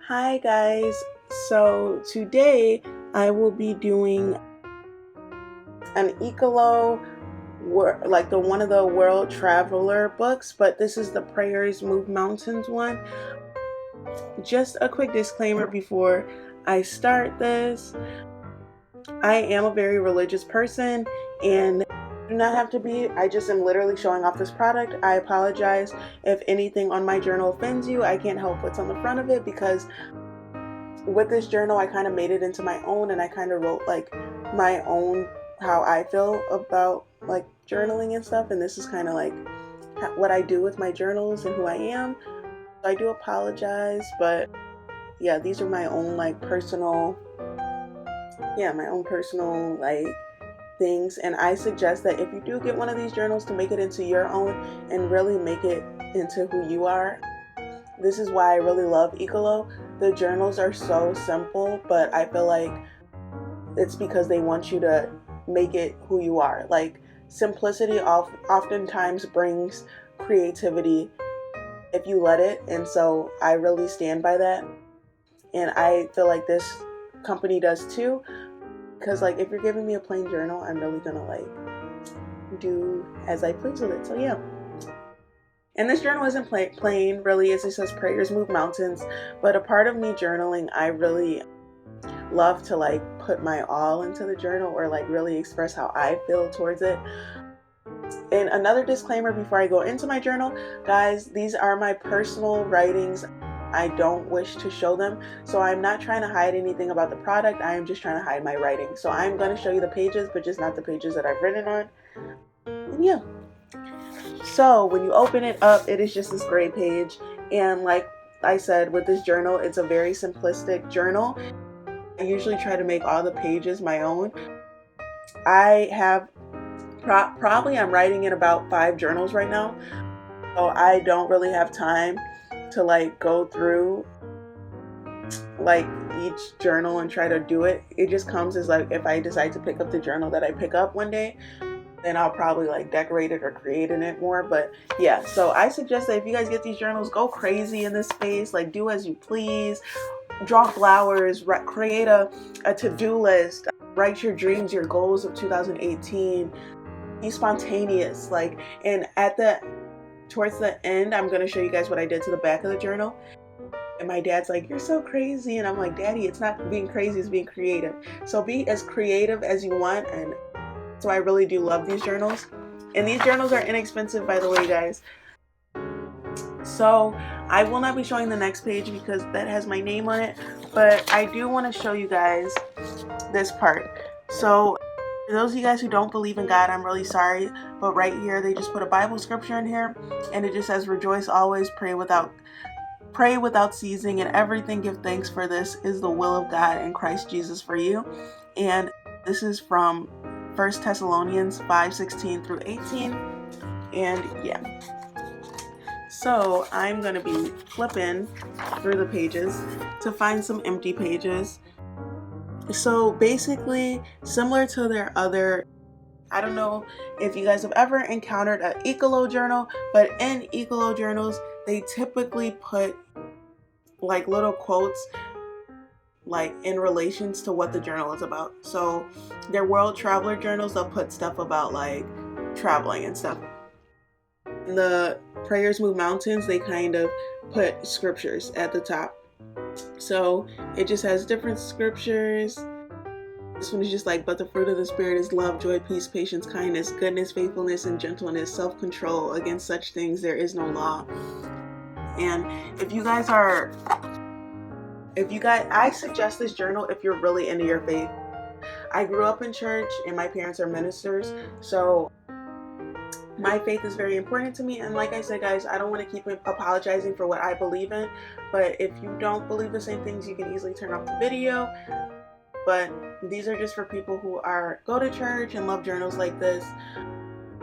Hi guys, so today I will be doing an Eccolo, like the one of the world traveler books, but this is the Prayers Move Mountains one. Just a quick disclaimer before I start this. I am a very religious person and do not have to be. I just am literally showing off this product. I apologize if anything on my journal offends you. I can't help what's on the front of it because with this journal I kind of made it into my own, and I kind of wrote like my own how I feel about like journaling and stuff, and this is kind of like what I do with my journals and who I am. So I do apologize, but yeah, these are my own like personal like things, and I suggest that if you do get one of these journals to make it into your own and really make it into who you are. This is why I really love Eccolo. The journals are so simple, but I feel like it's because they want you to make it who you are. Like, simplicity oftentimes brings creativity if you let it, and so I really stand by that. And I feel like this company does too, because like if you're giving me a plain journal, I'm really gonna like do as I please with it. So yeah. And this journal isn't plain, really, as it says Prayers Move Mountains, but a part of me journaling, I really love to like put my all into the journal, or like really express how I feel towards it. And another disclaimer before I go into my journal, guys, these are my personal writings. I don't wish to show them, so I'm not trying to hide anything about the product. I am just trying to hide my writing. So I'm going to show you the pages, but just not the pages that I've written on. And yeah. So when you open it up, it is just this gray page, and like I said, with this journal, it's a very simplistic journal. I usually try to make all the pages my own. I have probably I'm writing in about 5 journals right now, so I don't really have time to like go through like each journal and try to do it. It just comes as like if I decide to pick up the journal that I pick up one day, then I'll probably like decorate it or create in it more. But yeah, so I suggest that if you guys get these journals, go crazy in this space, like do as you please, draw flowers, create a to-do list, write your dreams, your goals of 2018, be spontaneous, like, and towards the end, I'm going to show you guys what I did to the back of the journal. And my dad's like, you're so crazy. And I'm like, Daddy, it's not being crazy, it's being creative. So be as creative as you want. And so I really do love these journals. And these journals are inexpensive, by the way, guys. So I will not be showing the next page because that has my name on it. But I do want to show you guys this part. So for those of you guys who don't believe in God, I'm really sorry. But right here, they just put a Bible scripture in here. And it just says, rejoice always, pray without ceasing, and everything give thanks, for this is the will of God in Christ Jesus for you. And this is from 1 Thessalonians 5:16 through 18. And yeah. So I'm going to be flipping through the pages to find some empty pages. So basically, similar to their other, I don't know if you guys have ever encountered an Eccolo journal, but in Eccolo journals, they typically put like little quotes like in relations to what the journal is about. So their world traveler journals, they'll put stuff about like traveling and stuff. In the Prayers Move Mountains, they kind of put scriptures at the top. So it just has different scriptures. This one is just like, but the fruit of the Spirit is love, joy, peace, patience, kindness, goodness, faithfulness, and gentleness, self-control. Against such things there is no law. And I suggest this journal if you're really into your faith. I grew up in church and my parents are ministers, so my faith is very important to me. And like I said, guys, I don't want to keep apologizing for what I believe in, but if you don't believe the same things, you can easily turn off the video. But these are just for people who go to church and love journals like this.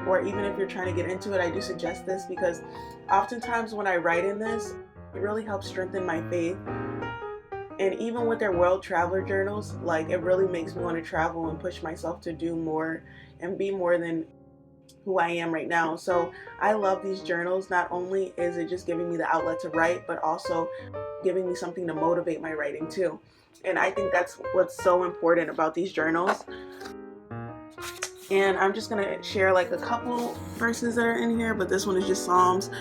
Or even if you're trying to get into it, I do suggest this because oftentimes when I write in this, it really helps strengthen my faith. And even with their world traveler journals, like it really makes me want to travel and push myself to do more and be more than who I am right now. So I love these journals. Not only is it just giving me the outlet to write, but also giving me something to motivate my writing too. And I think that's what's so important about these journals. And I'm just gonna share like a couple verses that are in here, but this one is just Psalms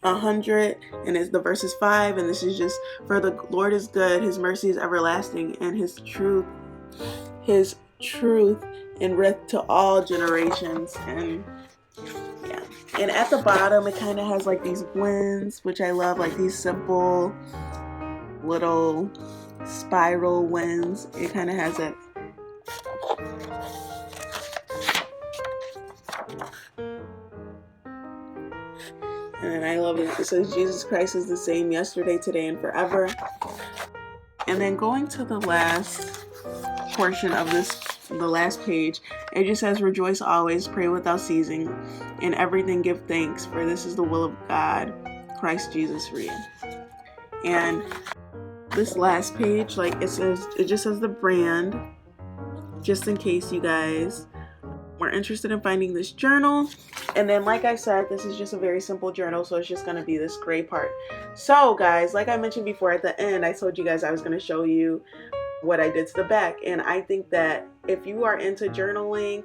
100, and it's the verses 5, and this is just, for the Lord is good, his mercy is everlasting, and his truth endureth to all generations. And yeah, and at the bottom it kind of has like these winds, which I love, like these simple little spiral winds. It kind of has that. And I love it. It says Jesus Christ is the same yesterday, today, and forever. And then going to the last portion of this, the last page, it just says, rejoice always, pray without ceasing, in everything give thanks, for this is the will of God, Christ Jesus for you. And this last page, like it just says the brand, just in case you guys were interested in finding this journal. And then, like I said, this is just a very simple journal, so it's just going to be this gray part. So guys, like I mentioned before, at the end I told you guys I was going to show you what I did to the back. And I think that if you are into journaling,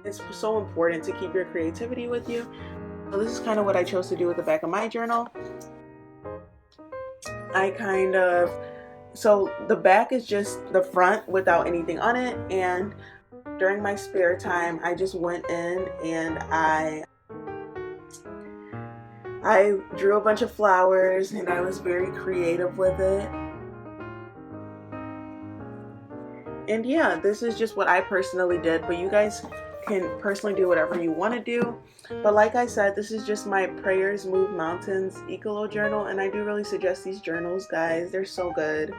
it's so important to keep your creativity with you. So this is kind of what I chose to do with the back of my journal. So the back is just the front without anything on it, and during my spare time I just went in and I drew a bunch of flowers, and I was very creative with it. And yeah, this is just what I personally did, but you guys can personally do whatever you want to do. But like I said, this is just my Prayers Move Mountains Eccolo journal, and I do really suggest these journals, guys. They're so good.